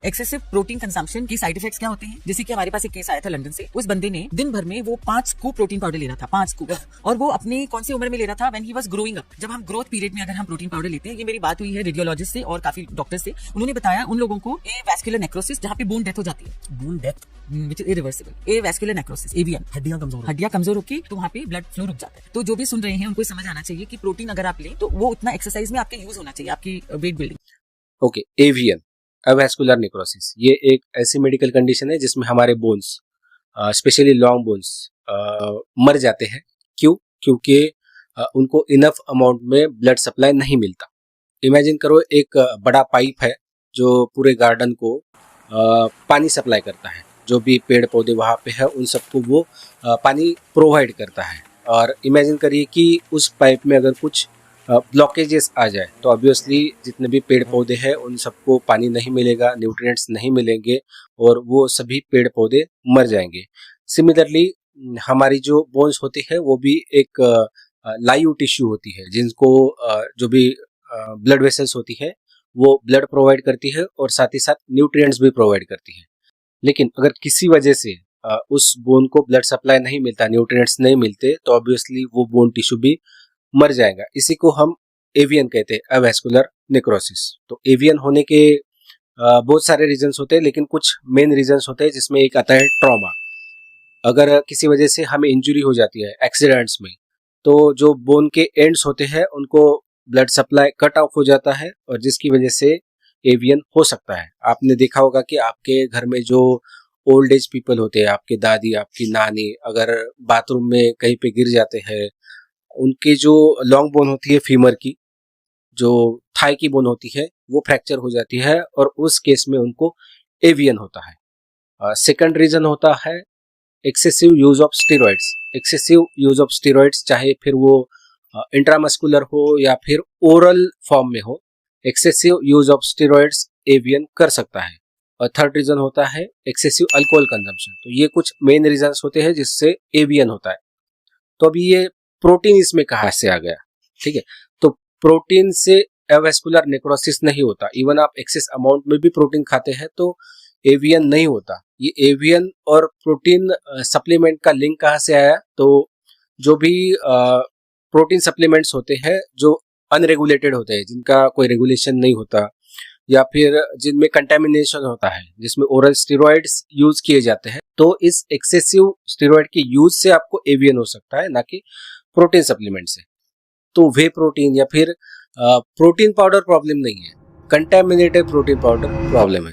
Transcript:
Excessive protein consumption की side effects क्या होते हैं? जैसे कि हमारे पास एक केस आया था लंदन से। उस बंदे ने दिन भर में वो 5 स्कूप प्रोटीन पाउडर ले रहा था, 5 स्कूप, और वो अपनी कौन सी उम्र में ले रहा था? When he was growing up. जब हम ग्रोथ पीरियड में अगर हम प्रोटीन पाउडर लेते हैं, ये मेरी बात हुई है रेडियोलॉजिस्ट से और काफी डॉक्टर से, उन्होंने बताया उन लोगों को ए वैस्कुलर नेक्रोसिस, जहाँ पे बोन डेथ हो जाती है, bone death which is irreversible, A vascular necrosis, AVN, हड्डियां कमजोर होगी तो वहाँ पे ब्लड फ्लो रुक जाता है। तो जो भी सुन रहे हैं उनको समझ आना चाहिए कि प्रोटीन अगर आप लें तो वो उतना एक्सरसाइज में आपके यूज होना चाहिए, आपकी weight building. Okay, AVN, avascular necrosis, ये एक ऐसी मेडिकल कंडीशन है जिसमें हमारे बोन्स, स्पेशली लॉन्ग बोन्स, मर जाते हैं। क्यों? क्योंकि उनको इनफ अमाउंट में ब्लड सप्लाई नहीं मिलता। इमेजिन करो एक बड़ा पाइप है जो पूरे गार्डन को पानी सप्लाई करता है, जो भी पेड़ पौधे वहाँ पे है उन सबको वो पानी प्रोवाइड करता है। और इमेजिन करिए कि उस पाइप में अगर कुछ ब्लॉकेजेस आ जाए तो ऑब्वियसली जितने भी पेड़ पौधे हैं उन सबको पानी नहीं मिलेगा, न्यूट्रिएंट्स नहीं मिलेंगे और वो सभी पेड़ पौधे मर जाएंगे। सिमिलरली हमारी जो बोन्स होती है वो भी एक लाइव टिश्यू होती है, जिनको जो भी ब्लड वेसल्स होती है वो ब्लड प्रोवाइड करती है और साथ ही साथ न्यूट्रिएंट्स भी प्रोवाइड करती है। लेकिन अगर किसी वजह से उस बोन को ब्लड सप्लाई नहीं मिलता, न्यूट्रिएंट्स नहीं मिलते, तो ऑब्वियसली वो बोन टिश्यू भी मर जाएगा। इसी को हम एवीएन कहते हैं, अवैस्कुलर नेक्रोसिस। तो एवीएन होने के बहुत सारे रीजंस होते हैं, लेकिन कुछ मेन रीजंस होते हैं जिसमें एक आता है ट्रॉमा। अगर किसी वजह से हमें इंजरी हो जाती है एक्सीडेंट्स में, तो जो बोन के एंड्स होते हैं उनको ब्लड सप्लाई कट ऑफ हो जाता है और जिसकी वजह से एवीएन हो सकता है। आपने देखा होगा कि आपके घर में जो ओल्ड एज पीपल होते हैं, आपके दादी, आपकी नानी, अगर बाथरूम में कहीं पे गिर जाते हैं, उनकी जो लॉन्ग बोन होती है फीमर की, जो थाई की बोन होती है, वो फ्रैक्चर हो जाती है और उस केस में उनको एवीएन होता है। सेकंड रीजन होता है excessive use of steroids. Excessive use of steroids, चाहे फिर वो इंट्रामस्कुलर हो या फिर ओरल फॉर्म में हो, excessive use of steroids AVN कर सकता है। और थर्ड रीजन होता है एक्सेसिव अल्कोहल कंजम्पशन। तो ये कुछ मेन रीजंस होते हैं जिससे एवीएन होता है। तो अभी ये प्रोटीन इसमें कहाँ से आ गया? ठीक है, तो प्रोटीन से अवैस्कुलर नेक्रोसिस नहीं होता। इवन आप एक्सेस अमाउंट में भी प्रोटीन खाते हैं तो एवीएन नहीं होता। ये एवीएन और प्रोटीन सप्लीमेंट का लिंक कहाँ से आया? तो जो भी प्रोटीन सप्लीमेंट्स होते हैं जो अनरेगुलेटेड होते हैं, जिनका कोई रेगुलेशन नहीं होता, या फिर जिनमें कंटेमिनेशन होता है, जिसमें ओरल स्टेरॉइड्स यूज किए जाते हैं, तो इस एक्सेसिव स्टेरॉइड के यूज से आपको एवीएन हो सकता है, ना कि प्रोटीन सप्लीमेंट से। तो वे प्रोटीन या फिर प्रोटीन पाउडर प्रॉब्लम नहीं है, कंटेमिनेटेड प्रोटीन पाउडर प्रॉब्लम है।